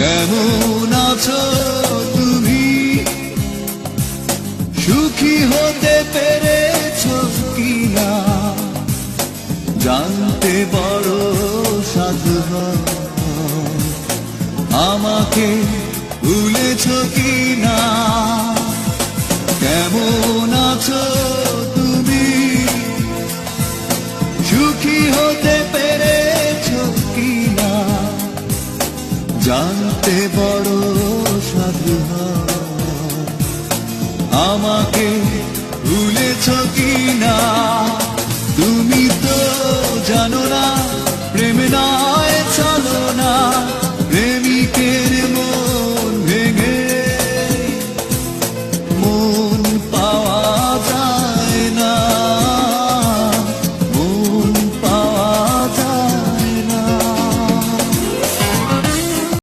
কেমন আছো তুমি, সুখী হতে পেরেছো কিনা, জানতে বড় সাধু হয়। আমাকে ভুলেছো কিনা, কেমন আছো তুমি, সুখী হতে পেরেছো কিনা, জানতে বড় সাধু হয়। আমাকে ভুলেছো কিনা, তুমি তো জানো